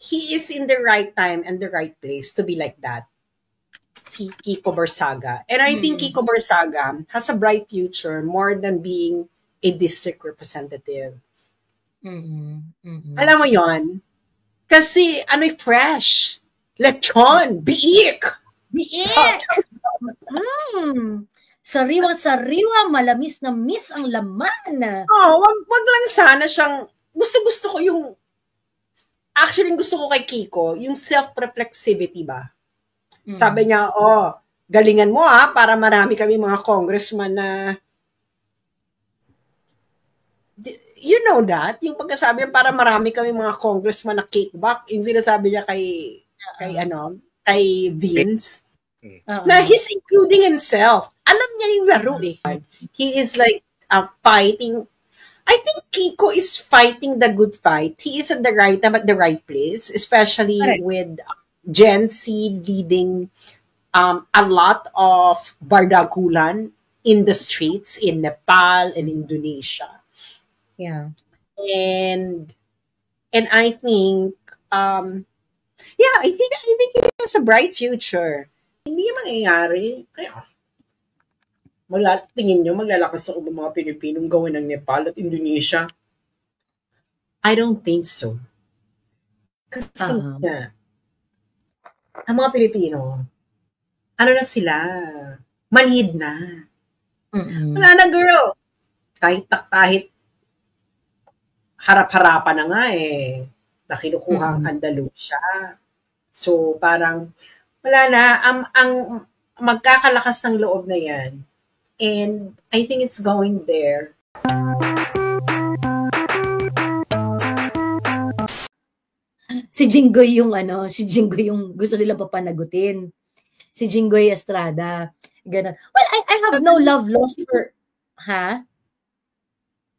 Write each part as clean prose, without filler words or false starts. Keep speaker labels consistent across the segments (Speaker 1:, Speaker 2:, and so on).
Speaker 1: he is in the right time and the right place to be like that. Si Kiko Barsaga. And I think Kiko Barsaga has a bright future more than being a district representative. Alam mo yon? Kasi, fresh. Lechon. Biik.
Speaker 2: Sariwa-sariwa, malamis na miss ang laman.
Speaker 1: Wag lang sana siyang, gusto ko yung, actually gusto ko kay Kiko, yung self-reflexivity ba? Sabi niya, galingan mo para marami kami mga congressman na, you know that? Yung pagkasabi niya, para marami kami mga congressman na kickback, yung sinasabi niya kay Vince, na he's including himself. Alam niya yung laro eh. He is like fighting. I think Kiko is fighting the good fight. He is at the right time at the right place, especially with Gen Z leading a lot of bardagulan in the streets in Nepal and Indonesia.
Speaker 2: Yeah.
Speaker 1: And I think I think it has a bright future. Hindi mangyayari. Kaya tingin nyo, maglalakas ako ng mga Pilipinong gawin ng Nepal at Indonesia? I don't think so. Kasi ang mga Pilipino, ano na sila? Manhid na. Wala na, girl. Kahit harap-harapan na nga na kinukuha ang Andalusia. So, parang, wala na, ang magkakalakas ng loob na yan. And I think it's going there.
Speaker 2: Si Jinggoy yung gusto nila papanagutin. Si Jinggoy Estrada. Ganun. Well, I have no love lost for,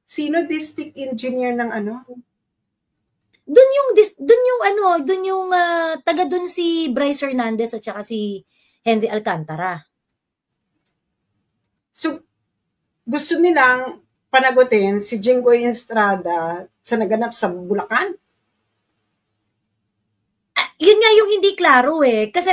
Speaker 1: Sino district engineer ng
Speaker 2: Doon yung taga doon si Bryce Hernandez at saka si Henry Alcantara.
Speaker 1: So, gusto nilang panagutin si Jinggoy Estrada sa naganap sa Bulacan?
Speaker 2: Yun nga yung hindi klaro Kasi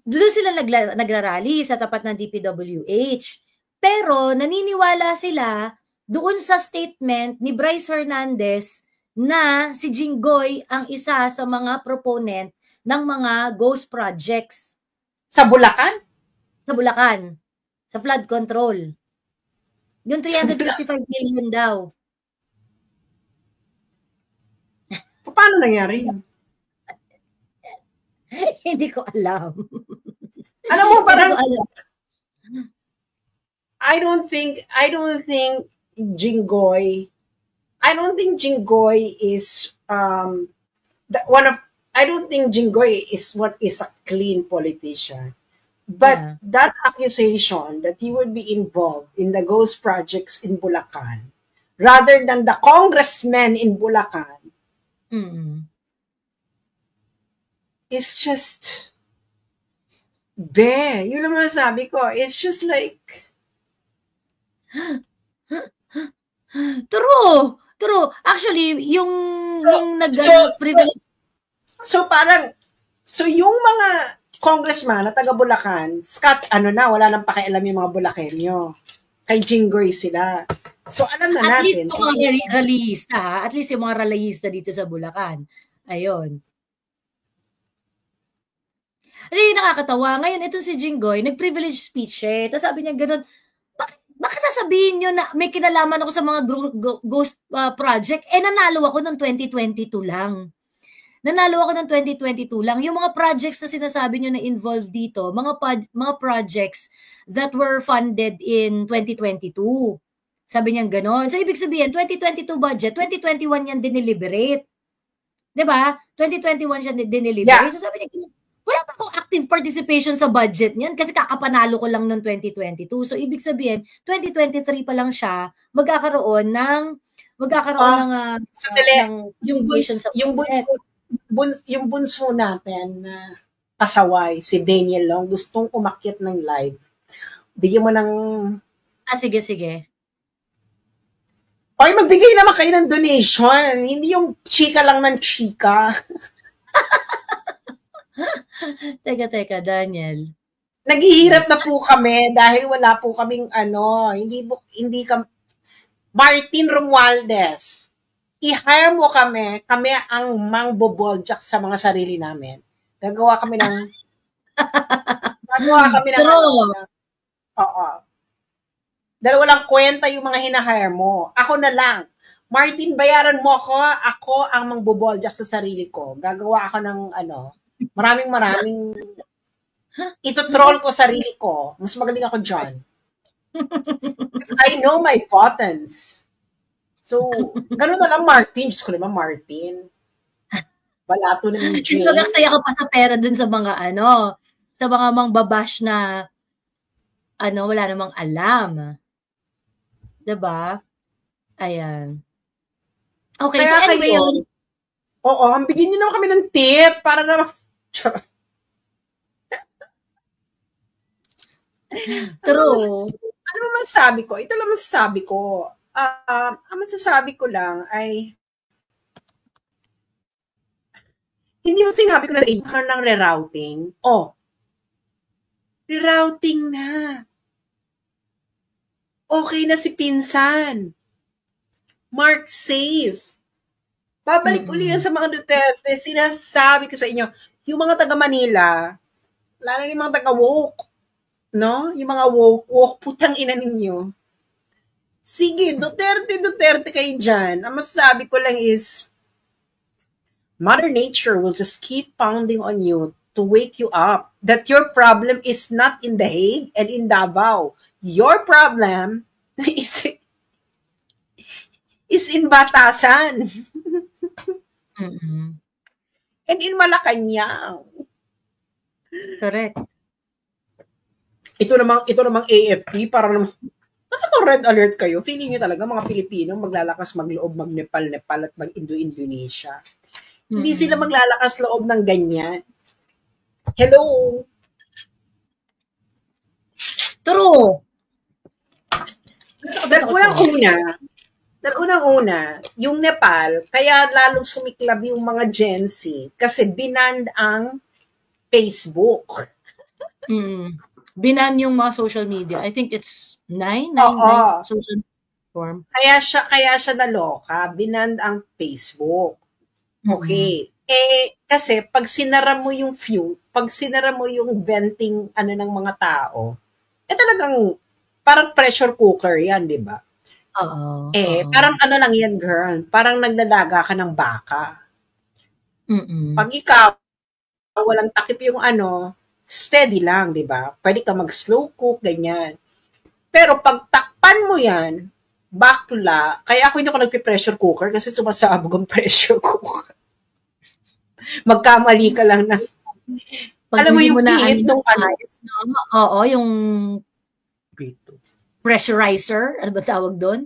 Speaker 2: doon sila nagrarally sa tapat ng DPWH. Pero naniniwala sila doon sa statement ni Bryce Hernandez na si Jinggoy ang isa sa mga proponent ng mga ghost projects.
Speaker 1: Sa Bulacan?
Speaker 2: Sa Bulacan. Sa flood control. Yung 355 million daw.
Speaker 1: Paano nangyari yun?
Speaker 2: Hindi ko alam.
Speaker 1: Alam mo, parang I don't think Jinggoy is I don't think Jinggoy is a clean politician. But that accusation that he would be involved in the ghost projects in Bulacan, rather than the congressmen in Bulacan, is just yun ang masabi ko. It's just like
Speaker 2: True. Actually, yung nag-privilege.
Speaker 1: So yung mga congressman na taga Bulacan, Scott, wala nang pakialam yung mga Bulakenyo. Kay Jinggoy sila. So alam na natin.
Speaker 2: At least yung mga rallyista, at least yung mga rallyista dito sa Bulacan. Ayun. Kasi nakakatawa. Ngayon, itong si Jinggoy, nag-privilege speech Tapos sabi niya gano'n, bakit sasabihin nyo na may kinalaman ako sa mga ghost project? Nanalo ako ng 2022 lang. Yung mga projects na sinasabi nyo na involved dito, mga projects that were funded in 2022. Sabi niya gano'n. So, ibig sabihin, 2022 budget, 2021 yan dineliberate. Diba? 2021 siya dineliberate. Yeah. So, sabi niya, wala pa akong active participation sa budget niyan kasi kakapanalo ko lang noong 2022. So, ibig sabihin, 2023 pa lang siya magkakaroon ng
Speaker 1: yung bunso natin na pasaway, si Daniel Long, gustong umakyat ng live. Bigyan mo ng...
Speaker 2: Sige.
Speaker 1: Magbigay naman kayo ng donation. Hindi yung chika lang ng chika.
Speaker 2: Teka, Daniel.
Speaker 1: Naghihirap na po kami dahil wala po kaming hindi Martin Romualdez. I-hire mo kami ang mangboboljak sa mga sarili namin. Gagawa kami ng oo. Dahil walang kwenta yung mga hinahire mo. Ako na lang. Martin, bayaran mo ako. Ako ang mangboboljak sa sarili ko. Gagawa ako ng maraming ito-troll ko sarili ko. Mas magaling ako dyan. Because I know my buttons. So, gano'n na lang, Martin. Diyos ko naman, Martin. Wala to na yung
Speaker 2: Just magaksaya ka pa sa pera dun sa mga sa mga mangbabash na wala namang alam. Diba? Ayan. Okay, kaya so anyway.
Speaker 1: Oo, bigyan niyo naman kami ng tip para na
Speaker 2: True.
Speaker 1: Ano masasabi ko? Ito lang masasabi ko. Ang masasabi ko lang ay hindi mo sinabi ko na ng rerouting. Rerouting na. Okay na si Pinsan. Mark safe. Babalik uli yan sa mga Duterte. Sinasabi ko sa inyo, yung mga taga Manila, lalo yung mga taga woke, no? Yung mga woke, putang ina ninyo. Sige, Duterte kayo dyan. Ang masasabi ko lang is, Mother Nature will just keep pounding on you to wake you up that your problem is not in The Hague and in Davao. Your problem is in Batasan. And in Malacanang.
Speaker 2: Correct.
Speaker 1: Ito namang AFP para naman red alert kayo. Feeling nyo talaga mga Pilipino maglalakas magloob mag-Nepal at mag-Indonesia. Hindi sila maglalakas loob ng ganyan. Hello.
Speaker 2: True.
Speaker 1: Dahil unang-una, yung Nepal, kaya lalong sumiklab yung mga Gen Z kasi binanned ang Facebook.
Speaker 2: Binan yung mga social media. I think it's 9 social platform.
Speaker 1: Kaya siya naloka, binanned ang Facebook. Okay. Kasi pag sinara mo yung venting ng mga tao, talagang parang pressure cooker yan, di ba?
Speaker 2: Oo.
Speaker 1: Parang lang yan, girl. Parang naglalaga ka ng baka. Pag ikaw, walang takip yung steady lang, di ba? Pwede ka mag-slow cook, ganyan. Pero pag takpan mo yan, bakla, kaya ako hindi ko nagpe-pressure cooker kasi sumasabog ang pressure cooker. Magkamali ka lang na. Alam mo yung pihit nung
Speaker 2: Oo, yung pressurizer, ano ba tawag doon?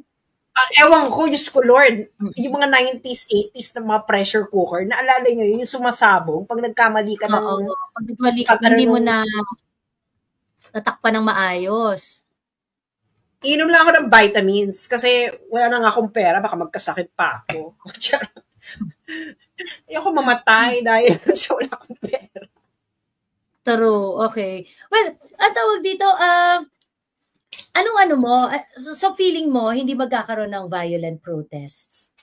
Speaker 1: Ewan ko, Diyos ko Lord, yung mga 90s, 80s na mga pressure cooker, naalala nyo yung sumasabog pag nagkamali ka ng...
Speaker 2: Pag nagkamali ka, hindi mo na natakpan ng maayos.
Speaker 1: Inom lang ako ng vitamins kasi wala na nga akong pera, baka magkasakit pa ako. Ayoko mamatay dahil sa wala akong pera.
Speaker 2: True, okay. Well, ang tawag dito, anong mo? So feeling mo, hindi magkakaroon ng violent protests?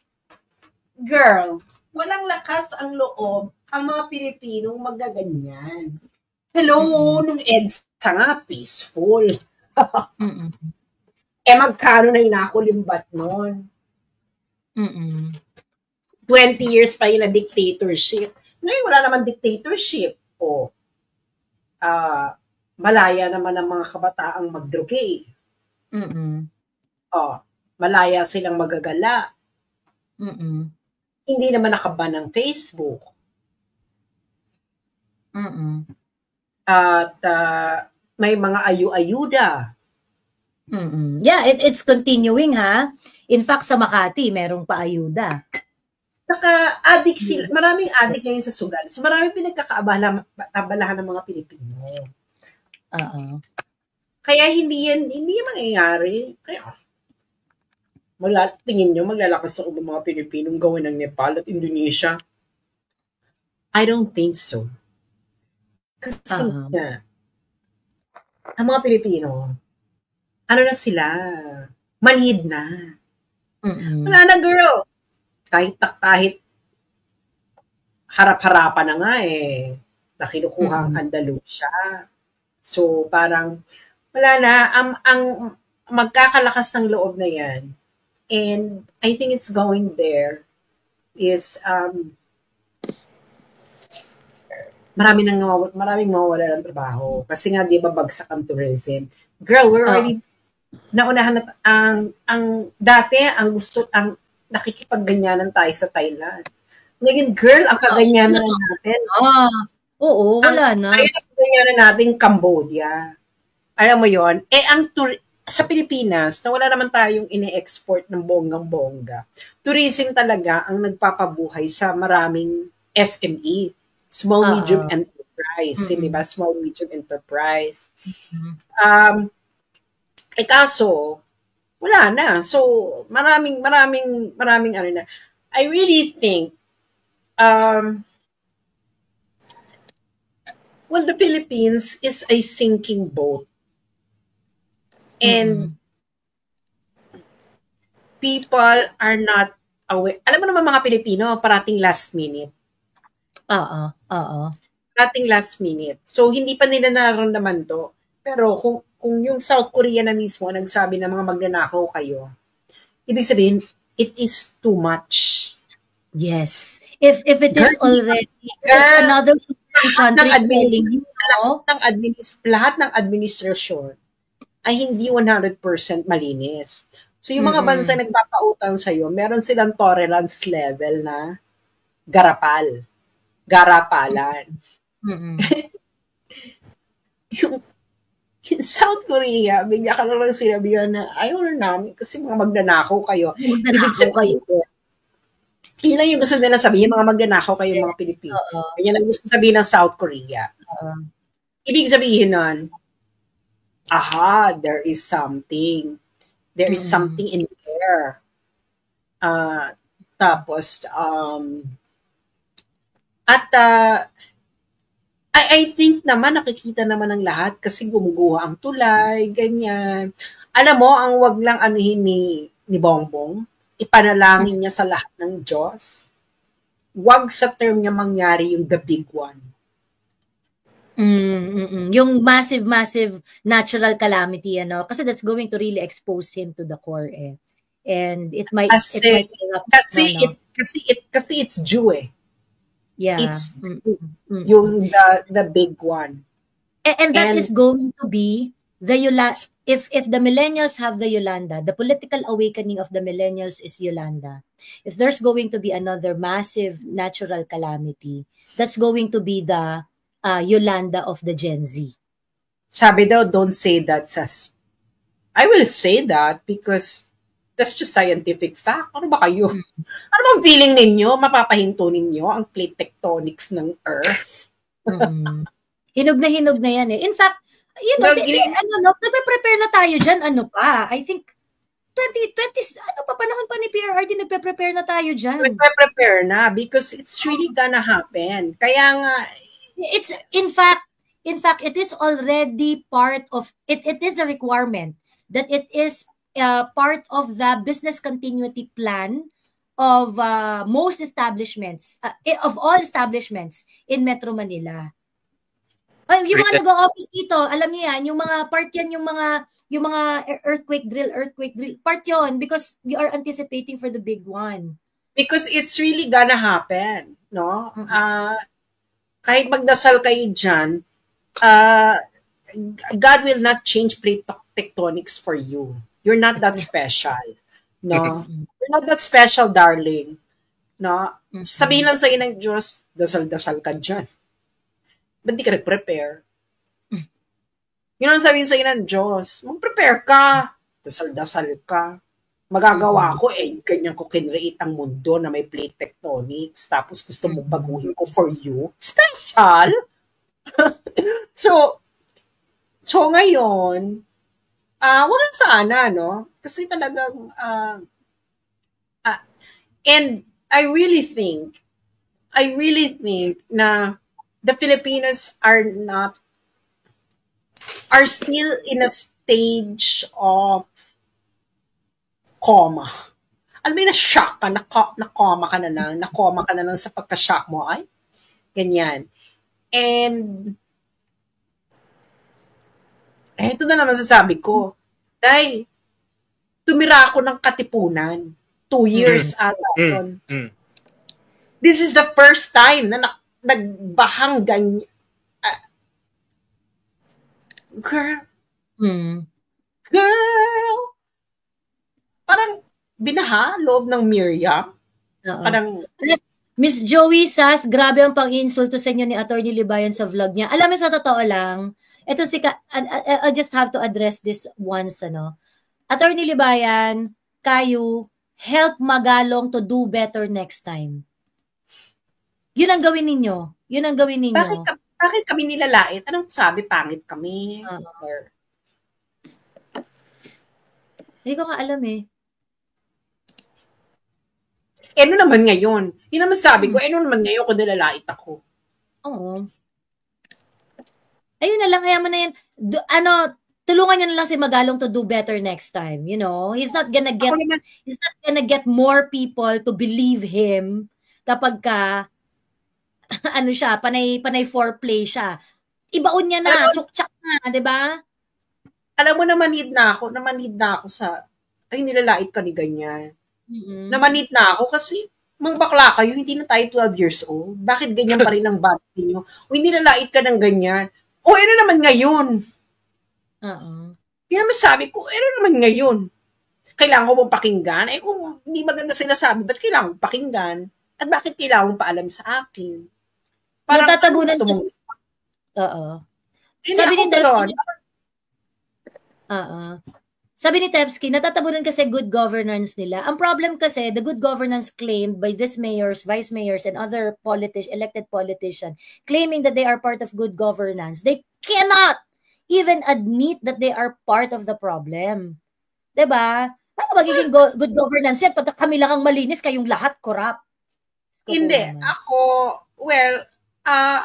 Speaker 1: Girl, walang lakas ang loob ang mga Pilipinong magaganyan. Hello, nung EDSA nga, peaceful. Magkano na inakulimbat nun? 20 years pa yun na dictatorship. Ngayon, wala naman dictatorship. Malaya naman ang mga kabataang magdrugi. Malaya silang magagala. Hindi naman nakaban ng Facebook. At may mga ayu-ayuda.
Speaker 2: Yeah, it's continuing, ha? In fact, sa Makati, merong paayuda.
Speaker 1: Saka, adik sila. Maraming adik ngayon sa sugal. So, maraming pinagkakaabalahan ng mga Pilipino. Kaya hindi yan mangyayari. Kaya, tingin nyo, maglalakas ako ng mga Pilipinong gawin ng Nepal at Indonesia. I don't think so. Kasi nga, ang mga Pilipino, ano na sila, manhid na. Wala na, girl. Kahit harap-harapan na nga na kinukuha ang Andalusia. So, parang, wala na, ang magkakalakas ng loob na yan, and I think it's going there, is, maraming mawawala ng trabaho. Kasi nga, di ba, bagsak ang tourism. Girl, we're already, naunahan na, dati, ang nakikipagganyanan tayo sa Thailand. Ngayon, girl, ang kaganyanan natin.
Speaker 2: Oo, wala na.
Speaker 1: Ayun ang kaganyanan natin, Cambodia. Alam mo yon, sa Pilipinas, na wala naman tayong ini-export ng bonggang-bongga. Tourism talaga ang nagpapabuhay sa maraming SME, small medium enterprise, di ba? Small medium enterprise. Kaso, wala na. So, maraming ano na. I really think, well, the Philippines is a sinking boat. And people are not aware. Alam mo naman mga Pilipino, parating last minute. Parating last minute. So, hindi pa nila nararamdaman to. Pero kung yung South Korea na mismo nagsabi na mga magnanakaw kayo, ibig sabihin, it is too much.
Speaker 2: Yes. If it is already, it's another country telling you,
Speaker 1: lahat ng administrasyon ay hindi 100% malinis. So, yung mga bansa nagpapautang sa'yo, meron silang tolerance level na garapalan. yung South Korea, bigla ka lang sinabihan na ayaw na namin kasi mga magnanakaw kayo. Yun lang yung gusto nila sabihin, mga magnanakaw kayo, mga Pilipino. Yan ang gusto sabihin ng South Korea. Ibig sabihin nun, there is something. There is something in there. Tapos, I think naman, nakikita naman ng lahat kasi gumuguha ang tulay, ganyan. Alam mo, ang wag lang anuhin ni Bongbong, ipanalangin niya sa lahat ng Diyos. Wag sa term niya mangyari yung the big one.
Speaker 2: Yung massive natural calamity, kasi that's going to really expose him to the core and it might
Speaker 1: kasi it's due
Speaker 2: yeah,
Speaker 1: it's yung the big one,
Speaker 2: and that is going to be the if the millennials have the Yolanda, the political awakening of the millennials is Yolanda. If there's going to be another massive natural calamity, that's going to be the Yolanda of the Gen Z.
Speaker 1: Sabi daw, don't say that, Sas. I will say that because that's just scientific fact. Ano ba kayo? Ano bang feeling ninyo? Mapapahinto ninyo ang plate tectonics ng Earth?
Speaker 2: Hinog na yan eh. In fact, nagpe-prepare na tayo dyan. Ano pa? I think 2020, panahon pa ni PRRD, nagpe-prepare na tayo dyan.
Speaker 1: Nagpe-prepare na because it's really gonna happen. Kaya nga,
Speaker 2: it's in fact it is already part of it. It is the requirement that it is part of the business continuity plan of most establishments, of all establishments in Metro Manila. Yung mga nag-o-office dito, alam niyo yan, yung mga part yan, yung mga earthquake drill, part yon because we are anticipating for the big one.
Speaker 1: Because it's really gonna happen, no? Kahit magdasal kayo dyan, God will not change plate tectonics for you. You're not that special. No? You're not that special, darling. No? Sabihin lang sa'yo ng Diyos, dasal-dasal ka dyan. Ba't di ka nag-prepare? Yun ang sabihin sa'yo ng Diyos, mag-prepare ka. Dasal-dasal ka. Magagawa ko, ganyan ko kinreate ang mundo na may plate tectonics, tapos gusto mo baguhin ko for you. Special! So ngayon, walang sana, no? Kasi talagang, and I really think, I really think na the Filipinos are still in a stage of coma. Alam mo, na-shock ka, na-coma ka na lang sa pagka-shock mo, ay, ganyan. And, ito na naman sasabi ko, dahil, tumira ako ng Katipunan, 2 years ata yun. This is the first time na nagbahang ganyan. Girl, parang, binaha, loob ng Miriam. Parang,
Speaker 2: Miss Joey Sass, grabe ang pang-insulto sa inyo ni Attorney Libayan sa vlog niya. Alam mo, sa totoo lang, ito I just have to address this once, Attorney Libayan, kayo, help Magalong to do better next time. Yun ang gawin ninyo.
Speaker 1: Bakit kami nilalait? Anong sabi? Pangit kami?
Speaker 2: Hindi ko nga alam eh.
Speaker 1: Ano naman ngayon? Yun naman sabi ko, ano naman ngayon kung nilalait ako?
Speaker 2: Oo. Ayun na lang, kaya mo na yan. Tulungan niyo na lang si Magalong to do better next time. You know, he's not gonna get more people to believe him kapag ka siya, panay foreplay siya. Ibaon niya na, tsuk-tsak na, 'di ba?
Speaker 1: Alam mo, namanid na ako sa ay nilalait ka ni ganyan. Namanid na ako kasi mang bakla kayo, hindi na tayo 12 years old. Bakit ganyan pa rin ang bad niyo? O hindi nilalait ka ng ganyan. O ano naman ngayon? Yan naman sabi ko, ano naman ngayon? Kailangan ko mong pakinggan? Kung hindi maganda sinasabi, ba't kailangan mong pakinggan? At bakit kailangan mong paalam sa akin? Parang
Speaker 2: natatabunan kasi. Sabi ni Tepsky, natatabunan kasi good governance nila. Ang problem kasi, the good governance claimed by these mayors, vice mayors, and other elected politicians, claiming that they are part of good governance, they cannot even admit that they are part of the problem. Diba? Paano magiging good governance yan? Pag kami lang ang malinis, kayong lahat corrupt.
Speaker 1: Hindi. Ako,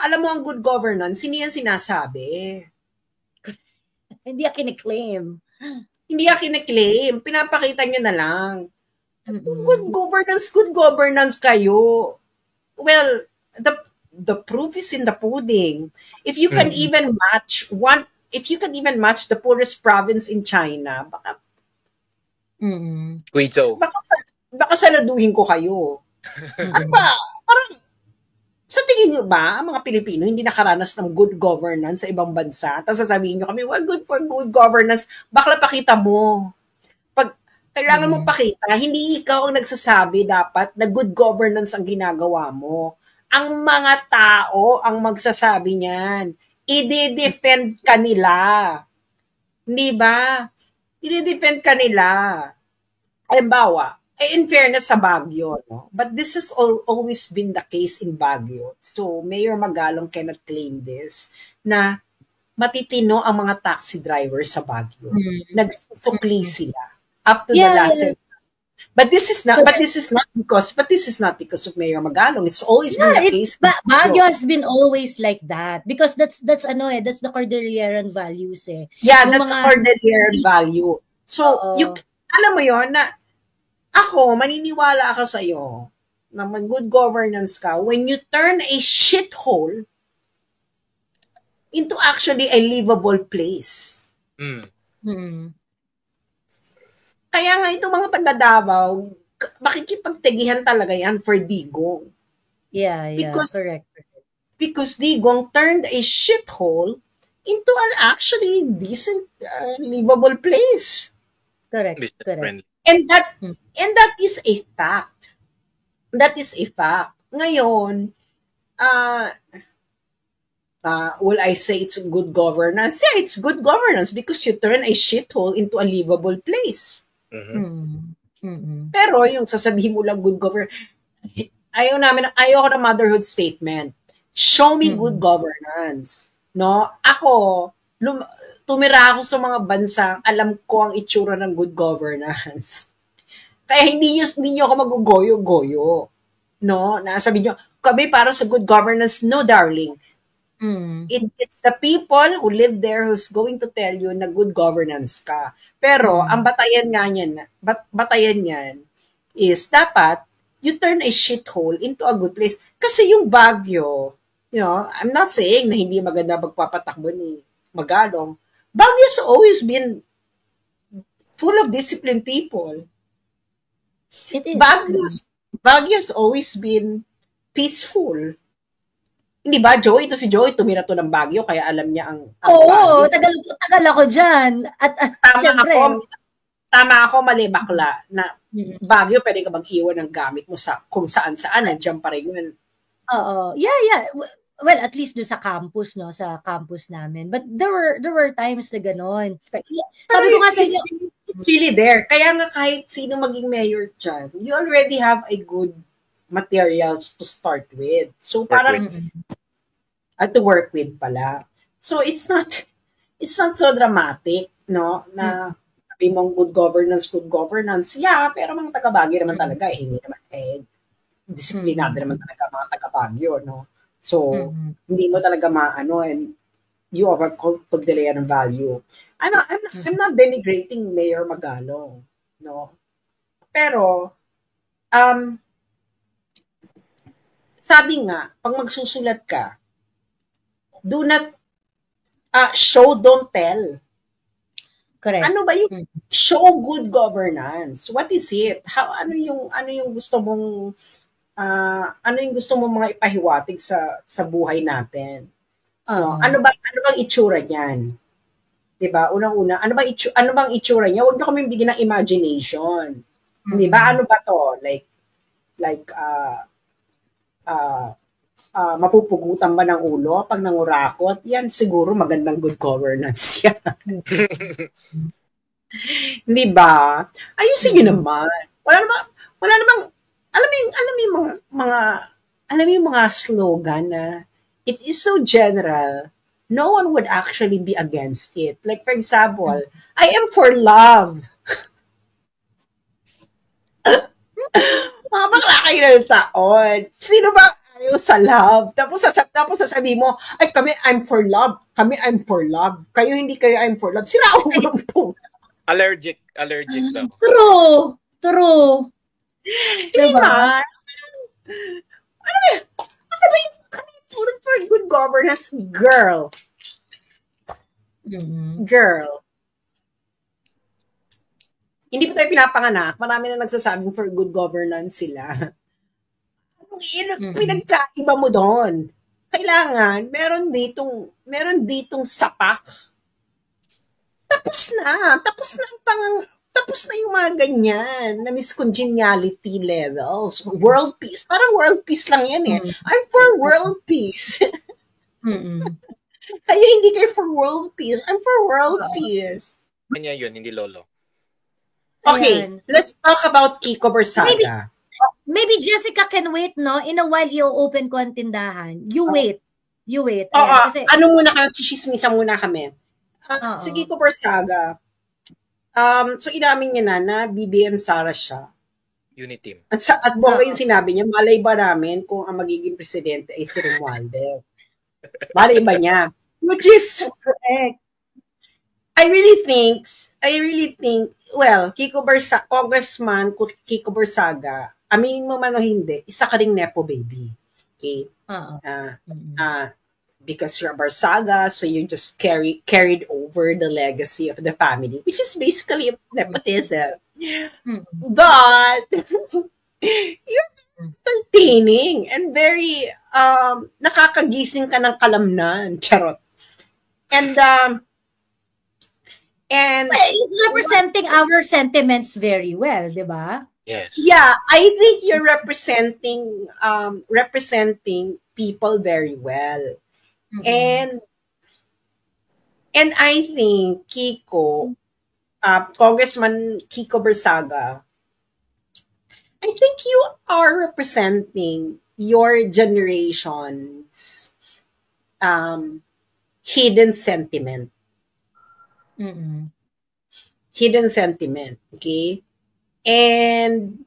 Speaker 1: alam mo ang good governance, hindi yan sinasabi.
Speaker 2: Hindi yan kiniklaim.
Speaker 1: Hindi yan kiniklaim. Pinapakita nyo na lang. Good governance kayo. Well, the proof is in the pudding. If you can even match the poorest province in China, baka
Speaker 3: Guizhou.
Speaker 1: Baka saladuhin ko kayo. Ano ba? Parang, sa tingin nyo ba, ang mga Pilipino hindi nakaranas ng good governance sa ibang bansa? Tapos sasabihin nyo kami, well, good for good governance. Bakla pakita mo. Pag kailangan mong pakita, hindi ikaw ang nagsasabi dapat na good governance ang ginagawa mo. Ang mga tao ang magsasabi niyan. I-defend ka nila. Hindi ba? I-defend ka nila. Halimbawa, in fairness sa Baguio, no? But this has always been the case in Baguio. So, Mayor Magalong cannot claim this, na matitino ang mga taxi drivers sa Baguio. Nagsusukli sila up to the last. But this is not because of Mayor Magalong. It's always been the case.
Speaker 2: Baguio has been always like that because that's the Cordilleran values eh.
Speaker 1: Yeah, that's Cordilleran value. So, alam mo yon na ako, maniniwala ako sa'yo na mag-good governance ka when you turn a shithole into actually a livable place. Kaya nga itong mga taga-Davao, makikipagtegihan talaga yan for Digong.
Speaker 2: Yeah, correct.
Speaker 1: Because Digong turned a shithole into an actually decent, livable place.
Speaker 2: Correct.
Speaker 1: And that is a fact. That is a fact. Ngayon, will I say it's good governance? Yeah, it's good governance because you turn a shithole into a livable place. Pero yung sasabihin mo lang good governance, ayaw ko ng motherhood statement. Show me good governance. No? Ako, tumira ako sa mga bansang alam ko ang itsura ng good governance. Kaya hindi nyo ako magugoyo-goyo. No? Nasabi nyo, kami para sa good governance. No, darling.
Speaker 2: Mm.
Speaker 1: It's the people who live there who's going to tell you na good governance ka. Pero, ang batayan nga niyan, batayan niyan is dapat you turn a shithole into a good place. Kasi yung Baguio, I'm not saying na hindi maganda magpapatakbo ni Magalong. Baguio's always been full of disciplined people.
Speaker 2: It is.
Speaker 1: Baguio's always been peaceful. Hindi ba, Joey? Ito si Joey, tumira to ng Baguio, kaya alam niya ang
Speaker 2: Oo, tagal ako dyan. At syempre.
Speaker 1: Tama ako, mali bakla, na Baguio, pwede ka mag-iwan ng gamit mo sa kung saan-saan, nandiyan pa rin yun.
Speaker 2: Oo. Yeah. Well, at least doon sa campus, no? Sa campus namin. But there were times na gano'n. Sabi ko nga sa inyo,
Speaker 1: it's really there. Kaya nga kahit sino maging mayor dyan, you already have a good materials to start with. So parang to work with pala. So it's not so dramatic, no? Na sabi mong good governance. Yeah, pero mga taga-Baguio naman talaga, hindi naman disiplinado naman talaga mga taga-Baguio, no? So hindi mo talaga maano, and you overpagdalayan ng value. I'm not denigrating Mayor Magalong, no? Pero sabi nga, pag magsusulat ka, do not show, don't tell.
Speaker 2: correct.
Speaker 1: Ano ba yung show good governance? What is it? Ano yung gusto mong mga ipahiwatig sa buhay natin? No? Ano bang itsura niyan? 'Di ba? Unang-una, ano bang itsura niya? Huwag niyo kaming bigyan ng imagination. 'Di ba? Ano ba 'to? Like mapupugutan ba ng ulo pag nangurakot? Yan siguro magandang good governance yan. Di ba? Ayusin nyo naman. Wala namang, alam mo yung mga slogan na it is so general, no one would actually be against it. Like for example, I am for love. Mga bakla kayo ng taon. Sino ba ayaw sa love? Tapos sasabihin mo, I'm for love. I'm for love. Kayo hindi kayo I'm for love. Sila ako lang po.
Speaker 3: Allergic daw.
Speaker 2: True.
Speaker 1: Diba? Ano ba yung for good governance, girl? Girl. Hindi pa tayo pinapanganak. Marami na nagsasabing for good governance sila. Pinagkaiba mo doon. Kailangan, meron ditong sapak. Tapos na yung mga ganyan na miscongeniality levels. World peace. Parang world peace lang yan eh. I'm for world peace. Kayo hindi kayo for world peace. I'm for world peace.
Speaker 3: Kanya yun, hindi lolo.
Speaker 1: Okay, let's talk about Kiko Barsaga.
Speaker 2: Maybe Jessica can wait, no? In a while, i-open ko ang tindahan. You wait.
Speaker 1: Oo, kasi ano muna ka, chismisa muna kami. Si Kiko Barsaga, so inamin niya na BBM Sara siya.
Speaker 3: Unit team.
Speaker 1: At bongga yung sinabi niya, malay ba namin kung ang magiging presidente ay si Romualdez? Malay ba niya? Which is correct. I really think, well, Congressman Kiko Barsaga, aminin mo man o hindi, isa ka ring nepo baby. Okay? Because you're a Barsaga, so you just carried over the legacy of the family, which is basically nepotism. But you're entertaining and very nakakagising ka ng kalamnan. Charot. And
Speaker 2: he's representing our sentiments very well, di ba?
Speaker 3: Yes.
Speaker 1: Yeah, I think you're representing people very well. And I think Kiko, Congressman Kiko Barsaga, I think you are representing your generation's hidden sentiment. Hidden sentiment, okay? And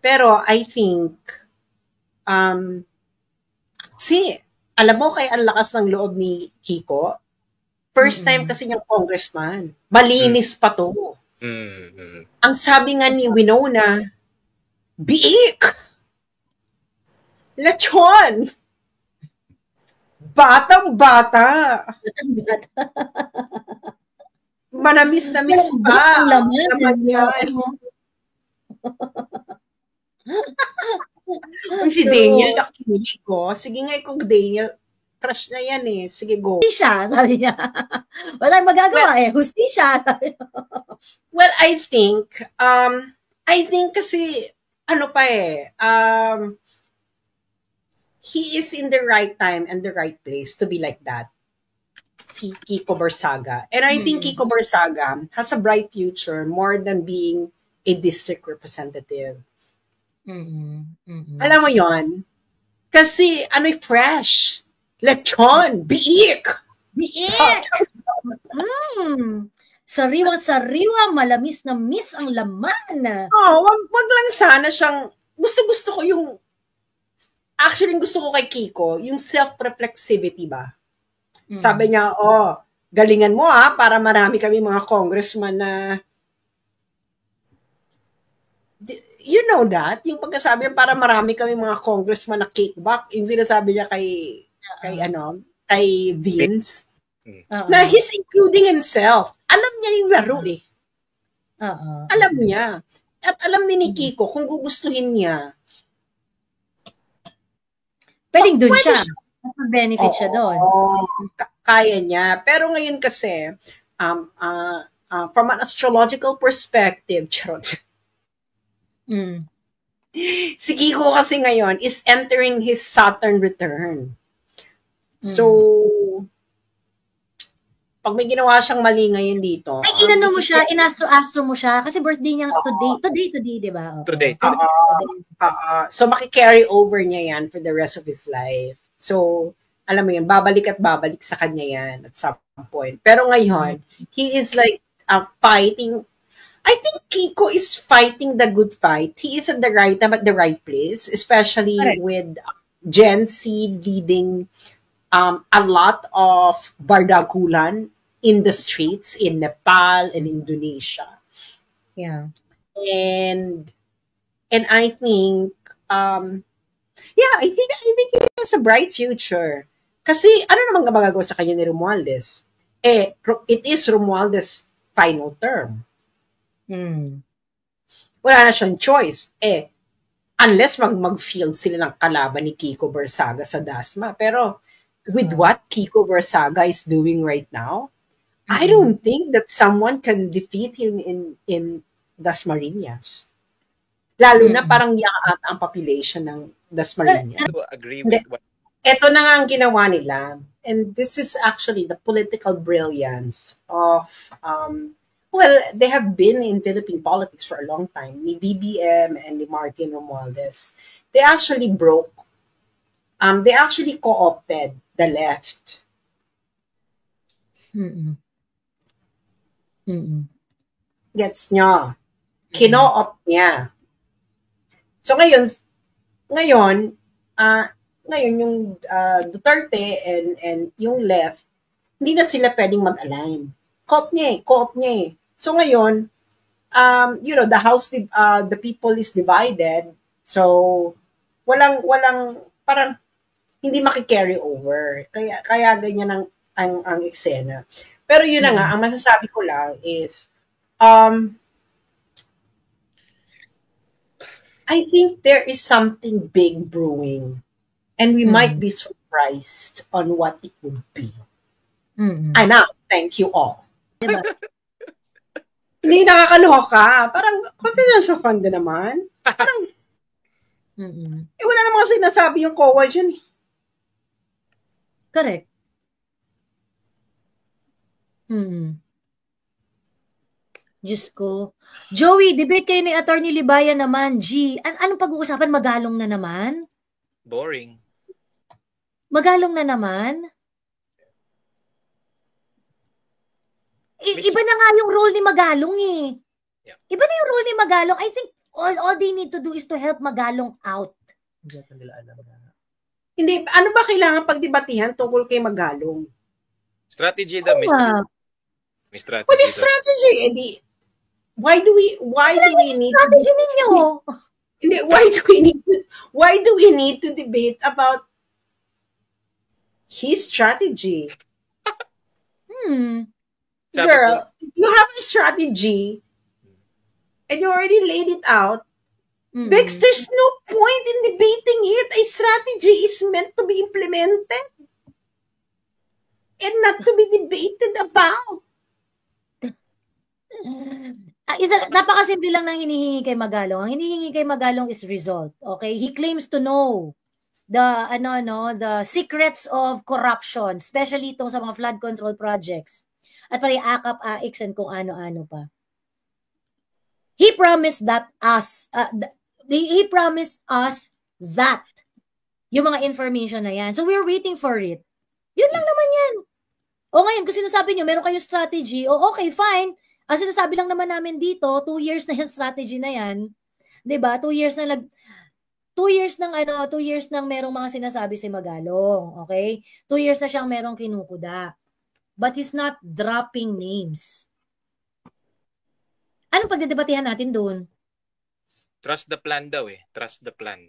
Speaker 1: Pero I think, alam mo kaya ang lakas ng loob ni Kiko? First time kasi niyang congressman. Malinis pa to. Ang sabi nga ni Winona, biik! Lechon! Batang-bata! Manamis-namis pa!
Speaker 2: Ang laman.
Speaker 1: Laman yan. Kung si Daniel nakikinig ko, sige nga kung Daniel, crush na yan eh. Sige, go.
Speaker 2: Hustisya, sabi niya. Walang magagawa hustisya.
Speaker 1: Well, I think kasi, he is in the right time and the right place to be like that. Si Kiko Barsaga. And I think Kiko Barsaga has a bright future more than being a district representative. Alam mo yon? Kasi, fresh. Lechon, biik!
Speaker 2: Biik! Sariwa-sariwa, malamis na miss ang laman.
Speaker 1: Wag lang sana siyang, gusto ko yung, actually gusto ko kay Kiko, yung self-reflexivity ba? Sabi niya, galingan mo para marami kami mga congressman na, you know that? Yung pagkasabi niya, para marami kami mga congressman na kickback, yung sinasabi niya kay Vince, na he's including himself. Alam niya yung laro eh. Alam niya. At alam ni Kiko, kung gugustuhin niya,
Speaker 2: pwedeng dun siya. Benefit siya doon.
Speaker 1: Kaya niya. Pero ngayon kasi, from an astrological perspective, si Kiko kasi ngayon is entering his Saturn return. So, pag may ginawa siyang mali ngayon dito.
Speaker 2: Ay, inano mo siya, inastro-astro mo siya, kasi birthday niya today, di ba?
Speaker 3: Today.
Speaker 1: So, maki-carry over niya yan for the rest of his life. So, alam mo yun, babalik at babalik sa kanya yan at some point. Pero ngayon, he is like fighting. I think Kiko is fighting the good fight. He is at the right time at the right place, especially with Gen Z leading a lot of bardagulan in the streets in Nepal and Indonesia.
Speaker 2: Yeah.
Speaker 1: And I think I think he has a bright future. Kasi ano naman magagawa sa kanya ni Romualdez? It is Romualdez' final term. Wala na siyang choice. Unless mag-field sila ng kalaban ni Kiko Barsaga sa Dasma. Pero with what Kiko Barsaga is doing right now, I don't think that someone can defeat him in Dasmariñas. Lalo na parang yaat ang population ng Dasmariñas.
Speaker 3: I agree with what...
Speaker 1: Ito na nga ang ginawa nila. And this is actually the political brilliance of, they have been in Philippine politics for a long time. Ni BBM and ni Martin Romualdez. They actually they actually co-opted the left. Gets niya. Kino-opt niya. So ngayon yung Duterte and yung left, hindi na sila pwedeng mag-align. Co-opt niya eh. So ngayon, the house, the people is divided. So walang parang hindi maki-carry over. Kaya ganyan ang eksena. Pero yun na nga, ang masasabi ko lang is, I think there is something big brewing. And we might be surprised on what it would be. I know. Thank you all.
Speaker 2: Diba?
Speaker 1: Hindi nakakaloka. Parang, confidential fund din naman. Parang, wala namang sinasabi yung COA dyan.
Speaker 2: Correct. Diyos ko. Joey, debate kayo ni Atty. Libayan naman. Anong pag-uusapan? Magalong na naman?
Speaker 3: Boring.
Speaker 2: Magalong na naman? Iba na nga yung role ni Magalong eh.
Speaker 3: Yeah.
Speaker 2: Iba na yung role ni Magalong. I think All they need to do is to help Magalong out.
Speaker 1: Hindi, ano ba kailangan pagdebatihan tungkol kay Magalong?
Speaker 3: Strategy daw, may strategy
Speaker 1: What is
Speaker 3: daw.
Speaker 1: strategy? Hindi, why do we need
Speaker 2: strategy ninyo?
Speaker 1: Hindi, why do we need to debate about his strategy? Girl, if you have a strategy and you already laid it out, Bex, there's no point in debating it. A strategy is meant to be implemented and not to be debated about.
Speaker 2: Napakasimple lang ng hinihingi kay Magalong. Ang hinihingi kay Magalong is result. Okay? He claims to know the secrets of corruption, especially itong sa mga flood control projects. At pala AKAP, AIX, and kung ano-ano pa. He promised us that yung mga information na yan. So we're waiting for it. Yun lang naman yan. O ngayon, kung sinasabi nyo, meron kayong strategy, okay, fine. Ang sinasabi lang naman namin dito, 2 years na yung strategy na yan. 'Di ba? 2 years nang merong mga sinasabi si Magalong, okay? 2 years na siyang merong kinukuda. But he's not dropping names. Anong pagdedebatehan natin doon?
Speaker 3: Trust the plan daw eh. Trust the plan.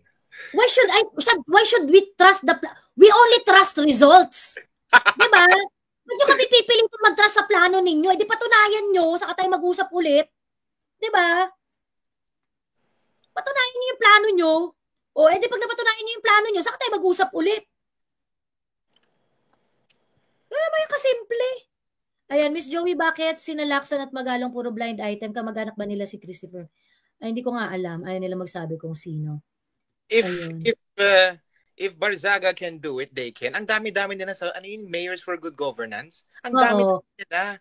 Speaker 2: Why should we trust the plan? We only trust results. 'Di ba? Ba't nyo kami pipilitin mag-trust sa plano ninyo? Di patunayan nyo, saka tayo mag-usap ulit. Diba? Patunayan nyo yung plano nyo. Di pag napatunayan nyo yung plano nyo, saka tayo mag-usap ulit. Wala ba yung kasimple? Ayan, Miss Joey, bakit sina Lacson at Magalong puro blind item? Kamag-anak ba nila si Christopher? Ay, hindi ko nga alam. Ayaw nila magsabi kung sino.
Speaker 3: If Barzaga can do it, they can. Ang dami-dami nila sa Mayors for Good Governance. Ang dami nila.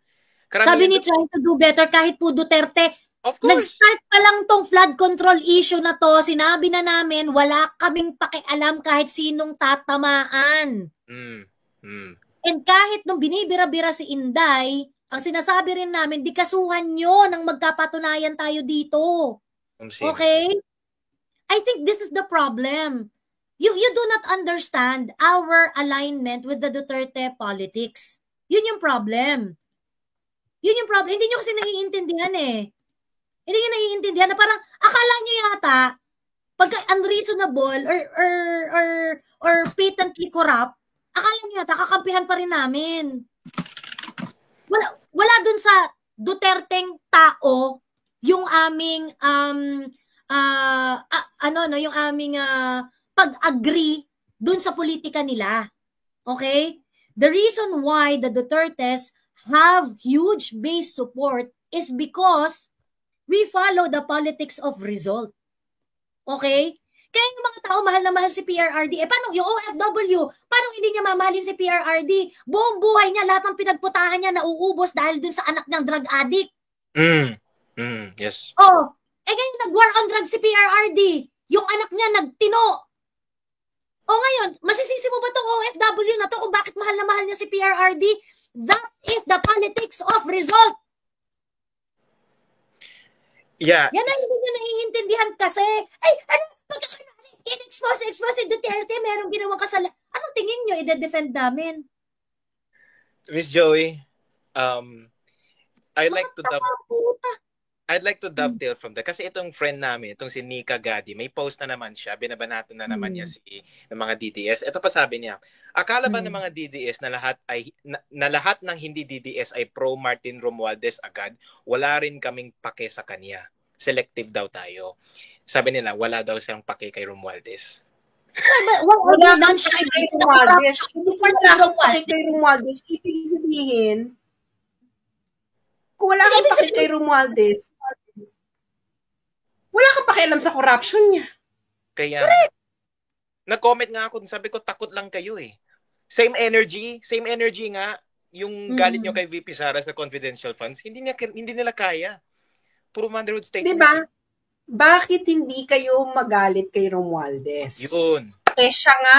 Speaker 2: Sabi ni trying to do better kahit po Duterte.
Speaker 3: Of course.
Speaker 2: Nag-start pa lang tong flood control issue na to. Sinabi na namin, wala kaming pakialam kahit sinong tatamaan. And kahit nung binibira-bira si Inday, ang sinasabi rin namin, di kasuhan nyo nang magkapatunayan tayo dito. Okay? I think this is the problem. You do not understand our alignment with the Duterte politics. Yun yung problem. Hindi nyo kasi naiintindihan eh. Hindi nyo naiintindihan na parang akala nyo yata pagka unreasonable or patently corrupt, akala nyo yata kakampihan pa rin namin. Wala dun sa Duterteng tao yung aming yung aming pag-agree dun sa politika nila. Okay? The reason why the Dutertes have huge base support is because we follow the politics of result. Okay? Kaya yung mga tao mahal na mahal si PRRD. Paano yung OFW? Paano hindi niya mamahalin si PRRD? Buong buhay niya, lahat ng pinagputahan niya nauubos dahil dun sa anak niyang drug addict.
Speaker 3: Yes.
Speaker 2: Ngayon nag-war on drugs si PRRD. Yung anak niya nagtino. Ngayon, masisisi mo ba itong OFW na to kung bakit mahal na mahal niya si PRRD? That is the politics of result.
Speaker 3: Yeah.
Speaker 2: Yan ang hindi nyo naiintindihan kasi. In-expose si Duterte, merong ginawang kasalanan. Anong tingin nyo? I-defend namin?
Speaker 3: Miss Joey, I'd like to dovetail from that. Kasi itong friend namin, itong si Nika Gadi, may post na naman siya, binabanatan na naman niya ng mga DDS. Ito pa sabi niya, akala ba ng mga DDS na lahat ng hindi DDS ay pro Martin Romualdez agad? Wala rin kaming pake sa kanya. Selective daw tayo. Sabi nila, wala daw siyang pake kay Romualdez.
Speaker 1: Wala kang pake kay Romualdez. Hindi ko wala kang pake kay Romualdez. Ibig sabihin, kung wala kang pake kay Romualdez, wala kang pakialam sa corruption niya.
Speaker 3: Kaya, nag-comment nga ako, sabi ko, takot lang kayo eh. Same energy nga, yung galit nyo kay VP Sara sa confidential funds, hindi nila kaya. Puro Manderwood statement.
Speaker 1: Diba? Bakit hindi kayo magalit kay Romualdez?
Speaker 3: Yun.
Speaker 1: Siya nga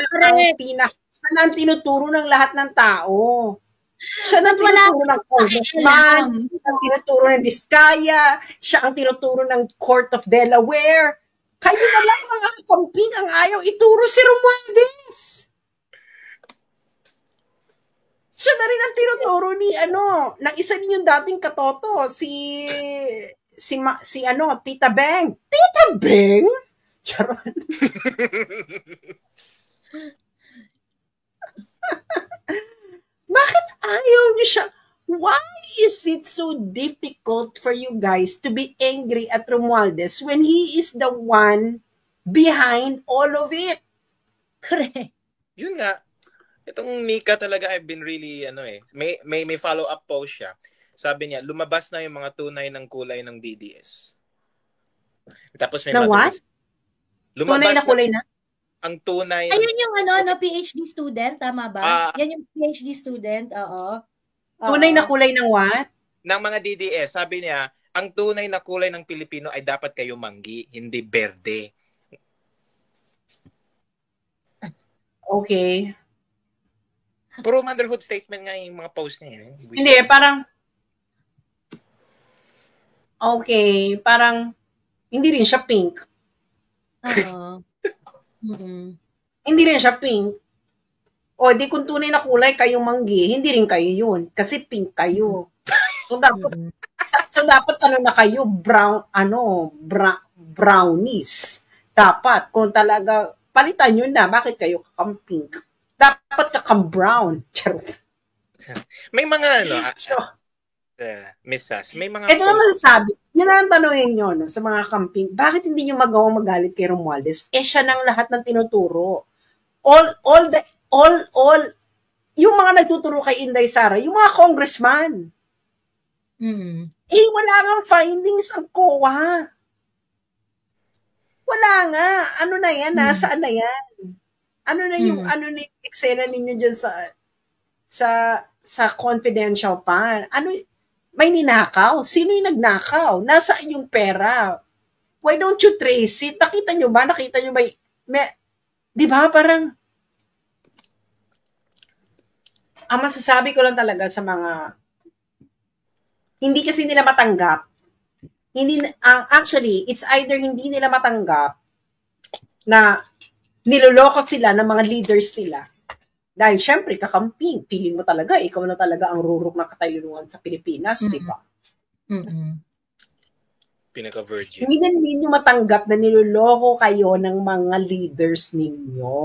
Speaker 1: ang tinuturo ng lahat ng tao. Siya ang
Speaker 2: Ba't wala
Speaker 1: tinuturo ng Congressman,
Speaker 2: alam?
Speaker 1: siya ang tinuturo ng Diskaya, siya ang tinuturo ng Court of Delaware. Kayo na lang mga kakamping ang ayaw ituro si Romualdez. Siya na rin ang tinuturo ni ng isa ninyong dating katoto, si Tita Beng. Tita Beng? Charon. Bakit ayaw niyo siya? Why is it so difficult for you guys to be angry at Romualdez when he is the one behind all of it?
Speaker 2: Correct.
Speaker 3: Yun nga. Itong Nika talaga, I've been really, may follow-up post siya. Sabi niya, lumabas na yung mga tunay ng kulay ng DDS. Tapos may
Speaker 1: na what? Tunay na kulay na?
Speaker 3: Ang tunay.
Speaker 2: Ayun yung PhD student, tama ba? Yan yung PhD student, oo.
Speaker 1: Tunay na kulay ng what?
Speaker 3: Ng mga DDS. Sabi niya, ang tunay na kulay ng Pilipino ay dapat kayo manggi, hindi berde.
Speaker 1: Okay.
Speaker 3: Puro motherhood statement nga yung mga post niya.
Speaker 1: Hindi, parang okay, parang hindi rin siya pink.
Speaker 2: Oo.
Speaker 1: Hindi rin siya pink. O, di kung tunay na kulay kayong manggi, hindi rin kayo yun. Kasi pink kayo. So, dapat na kayo? Brownies. Dapat, kung talaga, palitan nyo na, bakit kayo kakam-pink? Dapat kakam-brown.
Speaker 3: May mga, Miss Sass, may mga... Ito
Speaker 1: naman sabi, yun ang tanongin nyo, sa mga camping, bakit hindi nyo magawang magalit kay Romualdez? Siya nang lahat ng tinuturo. Yung mga nagtuturo kay Inday Sara, yung mga congressman. Wala nga findings ang COA. Wala nga. Ano na yan? Nasaan na yan? Ano na yung eksena ninyo dyan sa confidential pa? May ninakaw? Sino yung nagnakaw? Nasaan yung pera? Why don't you trace it? Nakita nyo ba? Di ba? Parang ang masasabi ko lang talaga sa mga hindi kasi nila matanggap. Actually, it's either hindi nila matanggap na niloloko sila ng mga leaders nila. Dahil syempre, kakamping, feeling mo talaga, ikaw na talaga ang rurok ng katayunuan sa Pilipinas, di ba?
Speaker 3: Pinaka-virgin.
Speaker 1: Hindi nyo matanggap na niloloko kayo ng mga leaders ninyo.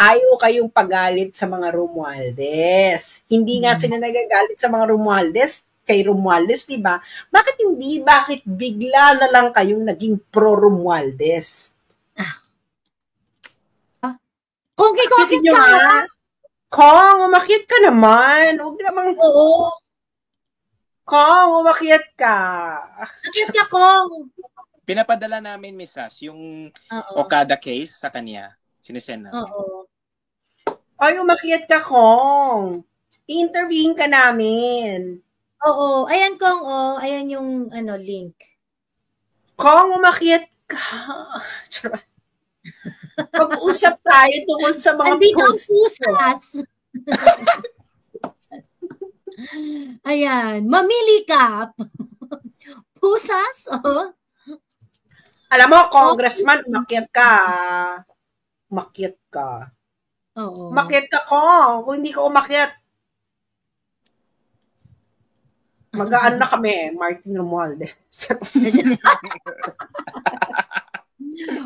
Speaker 1: Ayaw kayong pagalit sa mga Romualdez. Hindi nga sila nagagalit sa mga Romualdez, kay Romualdez, di ba? Bakit hindi? Bakit bigla na lang kayong naging pro-Romualdez?
Speaker 2: Kung kikokit ka!
Speaker 1: Kong, umakyat ka naman. Huwag namang...
Speaker 2: Oo.
Speaker 1: Kong, umakyat ka.
Speaker 2: Umakyat ka, Kong.
Speaker 3: Pinapadala namin, Miss Sass, yung Okada case sa kanya. Sinesend namin.
Speaker 2: Oo.
Speaker 1: Ay, umakyat ka, Kong. I-interviewin ka namin.
Speaker 2: Oo. Ayan, Kong. Ayan yung link.
Speaker 1: Kong, umakyat ka. Pag-uusap tayo tungkol sa mga
Speaker 2: andito ang pusas. Ayan. Mamili ka. Pusas,
Speaker 1: Alam mo, congressman, umakyat ka. Umakyat ka.
Speaker 2: Oo.
Speaker 1: Umakyat ka, Kong. Kung hindi ka umakyat, mag-aan na kami, Martin Romualdez.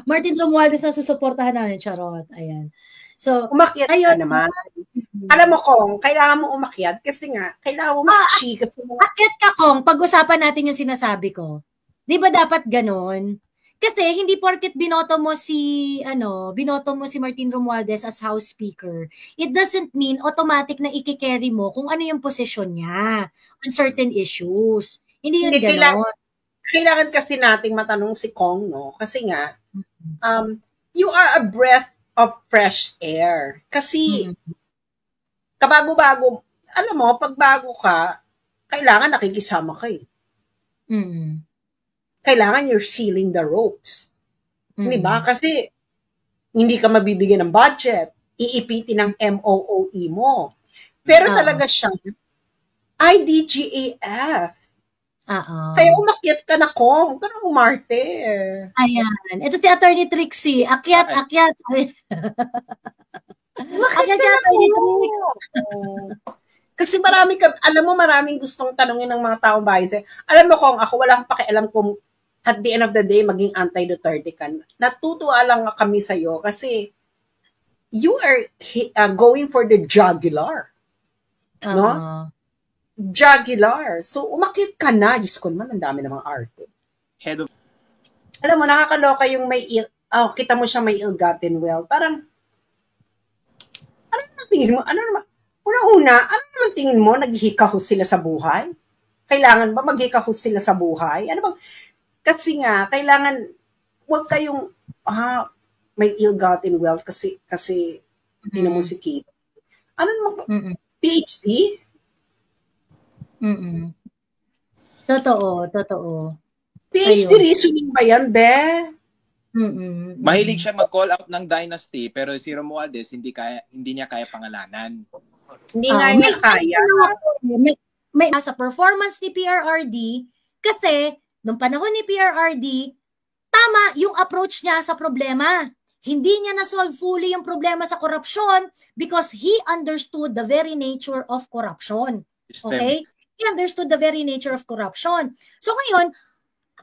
Speaker 2: Martin Romualdez na susuportahan namin, charot. Ayan. So,
Speaker 1: umakyat ka naman. Alam mo, Kong, kailangan mo umakyat kasi nga, kailangan mo mag-chi kasi
Speaker 2: umakyat ka, Kong, pag-usapan natin yung sinasabi ko. Di ba dapat ganon? Kasi hindi porket binoto mo si Martin Romualdez as House Speaker, it doesn't mean automatic na i-carry mo kung ano yung posisyon niya on certain issues. Hindi yun ganon.
Speaker 1: Kailangan kasi nating matanong si Kong, no? Kasi nga, you are a breath of fresh air. Kasi, kabago-bago, alam mo, pag bago ka, kailangan nakikisama ka eh. Kailangan you're feeling the ropes. Diba? Kasi, hindi ka mabibigyan ng budget. Iipitin ng MOOE mo. Pero talaga siya, IDGAF. Kaya umakyat ka na ko. Huwag ka na umarte.
Speaker 2: Ayan. Ito si Attorney Trixie. Akyat.
Speaker 1: Umakyat
Speaker 2: Akyat
Speaker 1: ka na
Speaker 2: Attorney
Speaker 1: ko. Kasi maraming gustong tanongin ng mga taong bayan. Alam mo kung ako, wala akong pakialam kung at the end of the day, maging anti-Duterte ka. Natutuwa lang kami sa'yo kasi you are going for the jugular. No? Jugular. So, umakit ka na. Diyos ko naman, ang dami ng mga arte. Alam mo, nakakaloka yung kita mo siya may ill-gotten wealth. Parang, ano naman tingin mo? Una-una, ano naman tingin mo? Naghihikahos sila sa buhay? Kailangan ba maghikahos sila sa buhay? Ano bang, kasi nga, kailangan, huwag kayong, may ill-gotten wealth kasi tinan mo si Kate. Ano naman, PhD?
Speaker 2: Totoo.
Speaker 1: PhD reasoning ba yan, be?
Speaker 3: Mahilig siya mag-call out ng dynasty, pero si Romualdez, hindi niya kaya pangalanan.
Speaker 1: Hindi nga niya kaya.
Speaker 2: May sa performance ni PRRD, kasi, nung panahon ni PRRD, tama yung approach niya sa problema. Hindi niya na-solve fully yung problema sa korupsyon because he understood the very nature of corruption. Okay? He understood the very nature of corruption. So ngayon,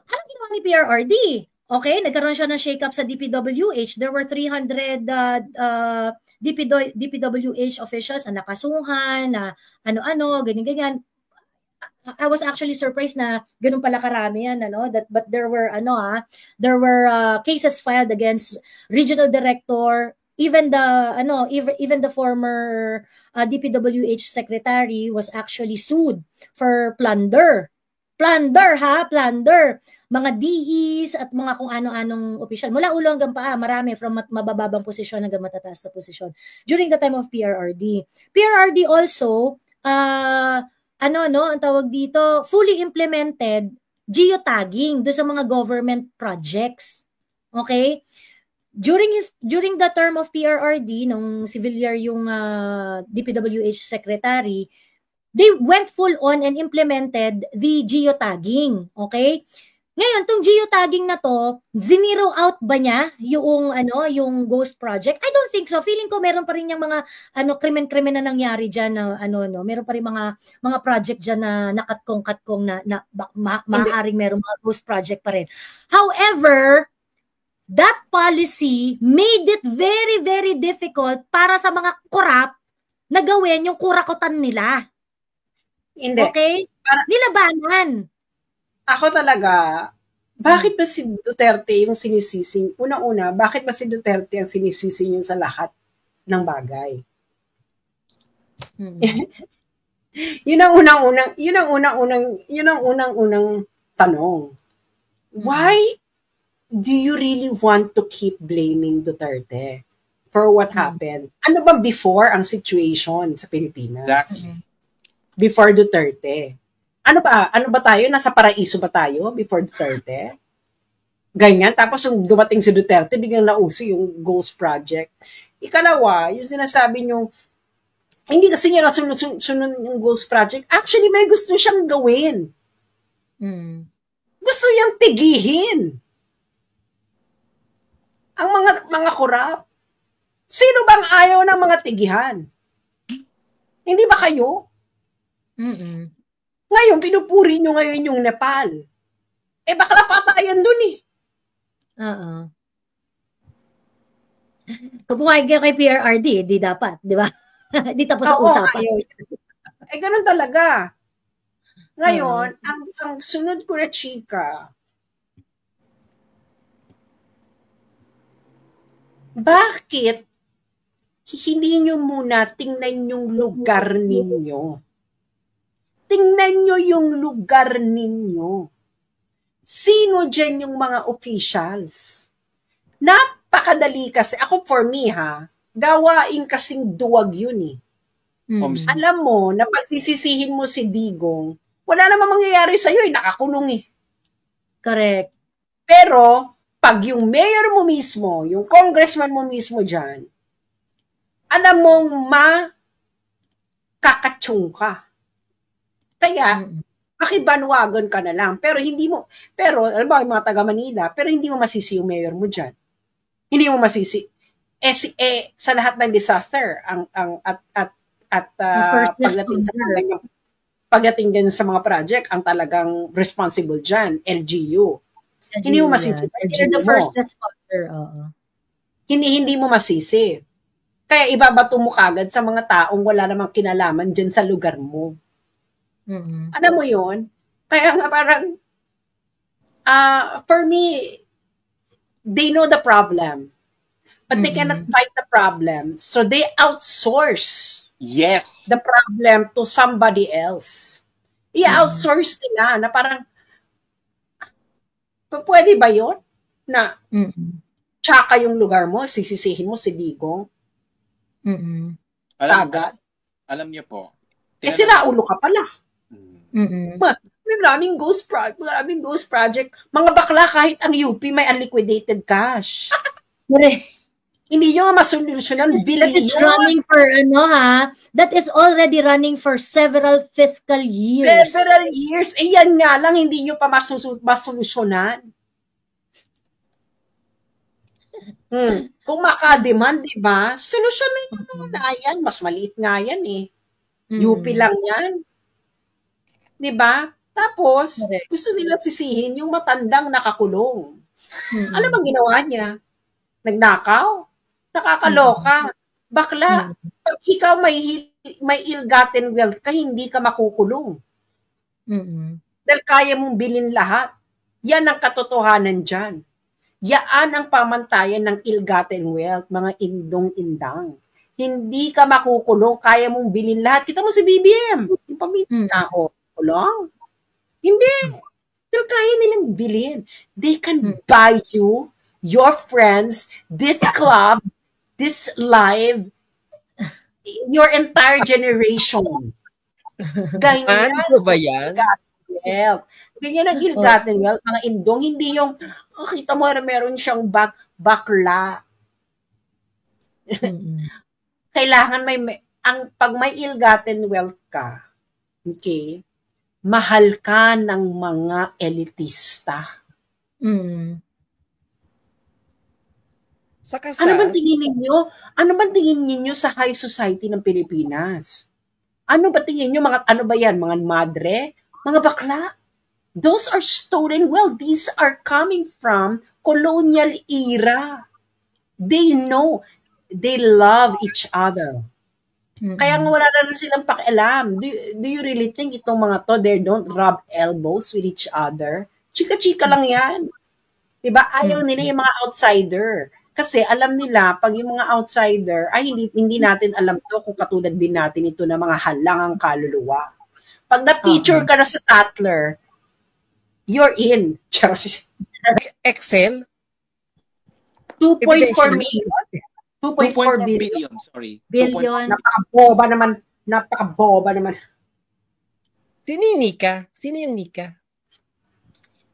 Speaker 2: anong ginawa ni PRRD? Okay, nagkaroon siya ng shake-up sa DPWH. There were 300 DPWH officials na nakasuhan, na ano-ano, ganyan-ganyan. I was actually surprised na ganun pala karami yan, but there were cases filed against regional director, even the former DPWH secretary was actually sued for plunder. Plunder. Mga DEs at mga kung ano-anong opisyal. Mula ulo hanggang paa, marami from mabababang posisyon hanggang matataas na posisyon. During the time of PRRD. PRRD also, ang tawag dito, fully implemented geotagging do sa mga government projects. Okay? During the term of PRRD, nung si Villar yung DPWH secretary, they went full on and implemented the geotagging. Okay? Ngayon, tong geotagging na to, zinero out ba niya yung ghost project? I don't think so. Feeling ko meron pa rin yung mga krimen-krimen na nangyari diyan na meron pa rin mga project diyan na nakatkong-katkong na maaaring meron mga ghost project pa rin. However, that policy made it very, very difficult para sa mga korap na gawin yung kurakutan nila.
Speaker 1: Hindi.
Speaker 2: Okay? Nilabanan.
Speaker 1: Ako talaga, bakit ba si Duterte yung sinisising? Una-una, bakit ba si Duterte ang sinisising yung sa lahat ng bagay? Yun ang unang-unang tanong. Why do you really want to keep blaming Duterte for what happened? Ano ba before ang situation sa Pilipinas?
Speaker 3: Exactly.
Speaker 1: Before Duterte. Ano ba tayo? Nasa paraiso ba tayo before Duterte? Ganyan. Tapos yung dumating si Duterte, biglang nauso yung Ghost Project. Ikalawa, yung sinasabi nyo, hindi kasi niya sunod yung Ghost Project. Actually, may gusto siyang gawin. Gusto niyang tigihin ang mga korap. Sino bang ayaw ng mga tigihan? Hindi ba kayo? Ngayon, pinupuri nyo ngayon yung Nepal. Bakla patayan dun eh.
Speaker 2: Kung pumayag kayo kay PRRD, di dapat, di ba? Di tapos sa usapan.
Speaker 1: Ganun talaga. Ngayon, ang sunod ko na chika, bakit hindi nyo muna tingnan yung lugar ninyo? Tingnan nyo yung lugar ninyo. Sino dyan yung mga officials? Napakadali kasi. Ako for me gawain kasing duwag yun eh. Alam mo, na pagsisisihin mo si Digong, wala namang mangyayari sa'yo nakakulong eh.
Speaker 2: Correct.
Speaker 1: Pero, pag yung mayor mo mismo, yung congressman mo mismo dyan, alam mong kakachung ka. Kaya, makibanwagon ka na lang. Pero alam mo, yung mga taga Manila, pero hindi mo masisi yung mayor mo dyan. Hindi mo masisi. Sa lahat ng disaster, pagdating din sa mga project, ang talagang responsible dyan, LGU. Hindi mo masisi.
Speaker 2: The first responder,
Speaker 1: Hindi mo masisi. Kaya ibabato mo kagad sa mga taong wala namang kinalaman dyan sa lugar mo. Alam mo yun? Kaya nga parang, for me, they know the problem. But they cannot fight the problem. So they outsource the problem to somebody else. I-outsource nila na parang, pwede ba yun? Na, tsaka yung lugar mo, sisisihin mo si Digong.
Speaker 3: Alam niyo po.
Speaker 1: Sila ulo ka pala. Maraming ghost project. Mga bakla, kahit ang UP may unliquidated cash. Hindi nyo nga masolusyonan.
Speaker 2: That is running for, that is already running for several fiscal years.
Speaker 1: Several years. Yan nga lang, hindi nyo pa masolusyonan. Kung maka-demand, di ba? Solusyonan nyo naman na yan. Mas maliit nga yan eh. UP lang yan. Di ba? Tapos, gusto nila sisihin yung matandang nakakulong. Ano bang ginawa niya? Nagnakaw? Nakakaloka. Bakla, pag ikaw may ill-gotten wealth ka, hindi ka makukulong. Dahil kaya mong bilhin lahat. Yan ang katotohanan dyan. Yaan ang pamantayan ng ill-gotten wealth, mga indong-indang. Hindi ka makukulong, kaya mong bilhin lahat. Kita mo si BBM, yung pamilya tao. Kulong? Hindi. Dahil kaya nilang bilhin. They can buy you, your friends, this club, this live, your entire generation. Ganyan.
Speaker 4: Ano ba yan?
Speaker 1: Ganyan ang ill-gotten wealth, mga indong. Hindi yung, kita mo na meron siyang bakla. Kailangan pag may ill-gotten wealth ka, okay, mahal ka ng mga elitista. Ano bang tingin ninyo sa high society ng Pilipinas? Ano ba tingin niyo ano ba yan? Mga madre? Mga bakla? Those are stolen wealth. These are coming from colonial era. They know. They love each other. Kaya nga wala na rin silang pakialam. Do you really think itong mga to, they don't rub elbows with each other? Chika-chika lang yan. Diba? Ayaw nila yung mga outsider. Kasi alam nila, pag yung mga outsider, ay hindi natin alam to kung katulad din natin ito na mga halangang kaluluwa. Pag na-feature ka na sa Tatler, you're in.
Speaker 4: Excel?
Speaker 1: 2.4 million. 2.4
Speaker 3: billion. Sorry.
Speaker 2: Billion.
Speaker 1: Napakaboba naman.
Speaker 4: Sino yung Nika?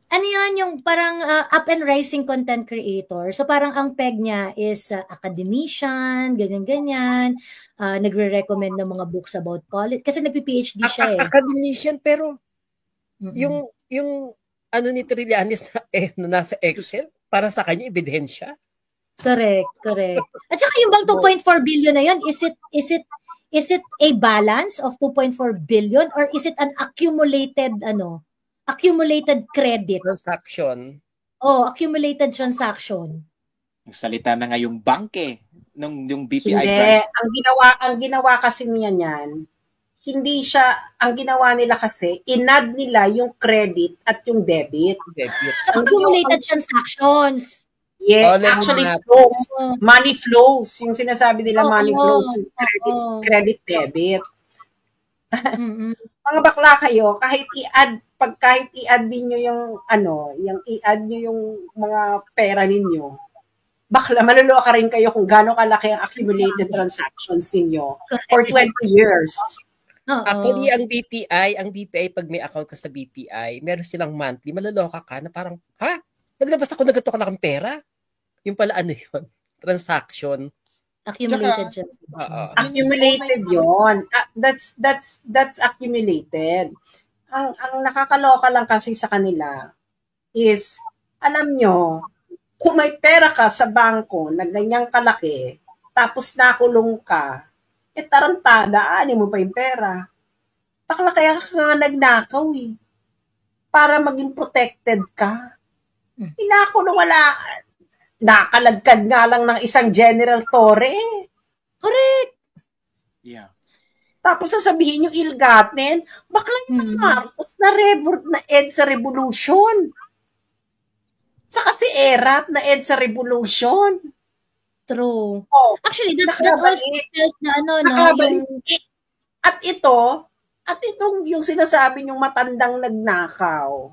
Speaker 2: Ano yun, yung parang up and rising content creator. So parang ang peg niya is academician, ganyan-ganyan. Nagre-recommend ng mga books about politics. Kasi nagpi-PhD siya eh.
Speaker 4: Academician, pero yung ano ni Trillanes na nasa Excel, para sa kanya, ebidensya.
Speaker 2: Correct. At saka yung bang 2.4 billion na yun, is it a balance of 2.4 billion or is it an accumulated credit?
Speaker 4: Transaction.
Speaker 2: Accumulated transaction.
Speaker 3: Nagsalita na nga yung bank yung BPI
Speaker 1: hindi.
Speaker 3: branch.
Speaker 1: Ang ginawa kasi niya niyan, hindi siya, ang ginawa nila kasi, inad nila yung credit at yung debit.
Speaker 2: So, accumulated transactions.
Speaker 1: Yeah, actually flows. Money flows. Yung sinasabi nila money flows. Credit, debit. Mga bakla kayo, kahit i-add din nyo yung i-add nyo yung mga pera ninyo, bakla, maluluwa rin kayo kung gaano kalaki ang accumulated transactions ninyo for 20 years.
Speaker 4: Actually, ang BPI, pag may account ka sa BPI, meron silang monthly, maluluwa ka na parang, naglabas ako na ganito kalaking pera? Yung pala yun? Transaction.
Speaker 2: Accumulated
Speaker 3: Tsaka,
Speaker 2: transactions.
Speaker 1: Accumulated yon. That's accumulated. Ang nakakaloka lang kasi sa kanila is, alam nyo, kung may pera ka sa bangko na ganyang kalaki, tapos nakulong ka, tarantada, mo pa yung pera. Bakla kaya ka nga nagnakaw eh. Para maging protected ka. Inakulong wala. Nakaladkad nga lang ng isang General Torre.
Speaker 2: Correct.
Speaker 3: yeah.
Speaker 1: Tapos sasabihin yung ill-gotten, bakla yung Marcos na EDSA Revolution. Saka si ERAP na EDSA Revolution.
Speaker 2: True.
Speaker 1: Oh,
Speaker 2: actually, that also tells na yung...
Speaker 1: At itong yung sinasabi yung matandang nagnakaw.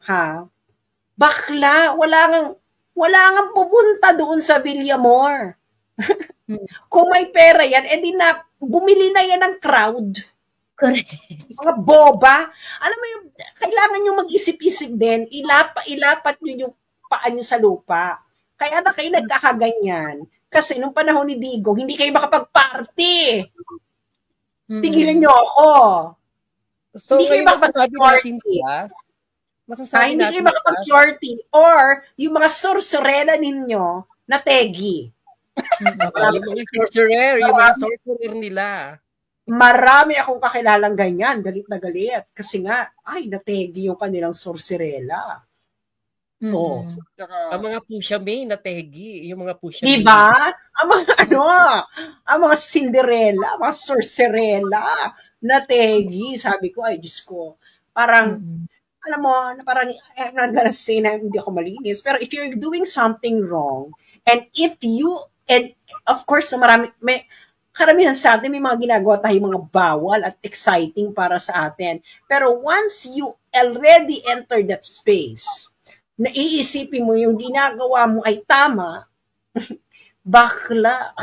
Speaker 1: Ha? Bakla, wala ngang pupunta doon sa Villamor. Kung may pera yan, edi na, bumili na yan ng crowd.
Speaker 2: Correct.
Speaker 1: Mga boba. Alam mo yung, kailangan nyo mag-isip-isip din, ilapat nyo yung paa nyo sa lupa. Kaya na kayo nagkakaganyan. Kasi nung panahon ni Digong, hindi kayo makapag-party. Tigilan nyo ako.
Speaker 4: So, hindi kayo makapag-party.
Speaker 1: Hindi kayo makapag-party. Or, yung mga sorcerela ninyo na tegi.
Speaker 4: Yung mga sorcerer nila.
Speaker 1: Marami akong kakilalang ganyan. Galit na galit. Kasi nga, nategi yung kanilang sorcerela. Oh.
Speaker 4: Ang mga pusha may nategi, yung mga pusha.
Speaker 1: Diba? Ang mga Cinderella, mga sorcerella, nategi. Sabi ko, Diyos ko. Parang, alam mo, parang, I'm not gonna say na hindi ako malinis, pero if you're doing something wrong, and of course, karamihan sa atin, may mga ginagawa tayo mga bawal at exciting para sa atin. Pero once you already enter that space, naiisipin mo yung ginagawa mo ay tama, bakla.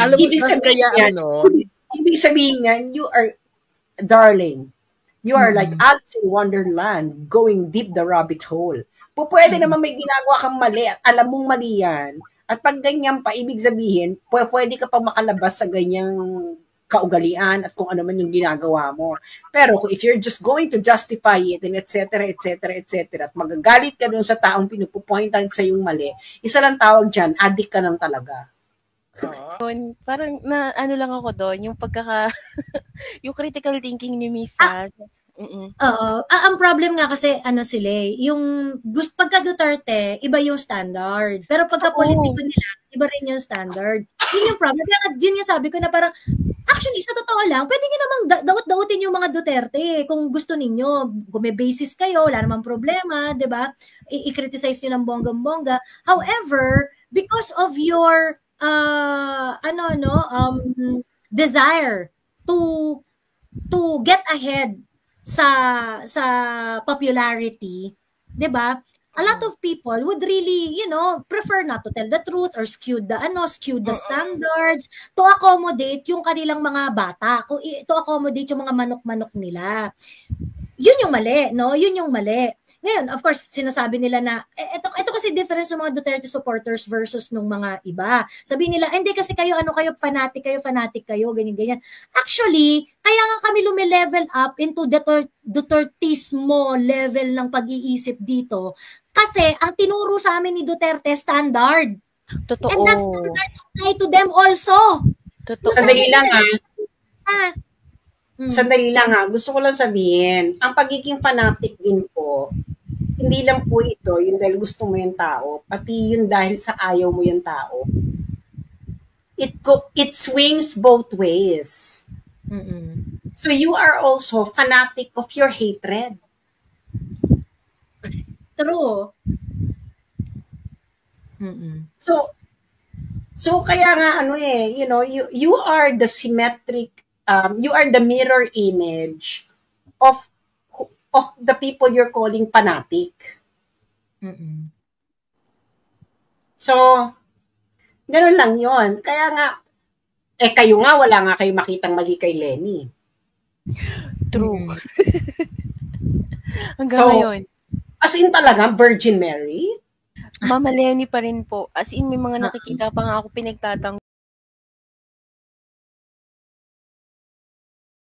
Speaker 4: Alam mo,
Speaker 1: ibig sabihin yan, you are, darling, you are like Alice in Wonderland, going deep the rabbit hole. Pwede naman may ginagawa kang mali at alam mong mali yan. At pag ganyan pa, ibig sabihin, pwede ka pa makalabas sa ganyang kaugalian at kung ano man yung ginagawa mo. Pero if you're just going to justify it and et cetera, at magagalit ka dun sa taong pinupupointan sa yung mali, isa lang tawag dyan, addict ka lang talaga.
Speaker 5: Parang lang ako doon, yung yung critical thinking ni Misa.
Speaker 2: Ang problem nga kasi yung pagka Duterte, iba yung standard. Pero pagka politiko nila, iba rin yung standard. Yun yung problem. Kaya yun yung sabi ko na parang, actually, sa totoo lang, pwede nyo namang daot-daotin yung mga Duterte kung gusto ninyo. Kung may basis kayo, wala namang problema, di ba? I-criticize nyo ng bonggang-bongga. However, because of your desire to get ahead sa popularity, 'di ba? A lot of people would really, prefer not to tell the truth or skew the standards to accommodate yung kanilang mga bata, to accommodate yung mga manok-manok nila. Yun yung mali, no? Yun yung mali. Ngayon, of course, sinasabi nila na, ito kasi difference ng mga Duterte supporters versus nung mga iba. Sabihin nila, hindi kasi kayo, fanatic kayo, ganyan-ganyan. Actually, kaya nga kami lumilevel up into Dutertismo level ng pag-iisip dito. Kasi, ang tinuro sa amin ni Duterte, standard.
Speaker 5: Totoo.
Speaker 2: And that standard apply to them also.
Speaker 5: Totoo.
Speaker 1: Sandali lang Sandali lang gusto ko lang sabihin, ang pagiging fanatic din po, hindi lang po ito, yung dahil gusto mo yung tao, pati yun dahil sa ayaw mo yung tao. It swings both ways. So you are also fanatic of your hatred.
Speaker 2: True.
Speaker 1: So kaya nga you are the symmetric, you are the mirror image of the people you're calling fanatic. So, ganun lang yon. Kaya nga, kayo nga, wala nga kayo makitang mali kay Lenny.
Speaker 5: True. Hanggang ngayon.
Speaker 1: As in talaga, Virgin Mary?
Speaker 5: Mama Lenny pa rin po. As in, may mga nakikita pa nga ako pinagtatang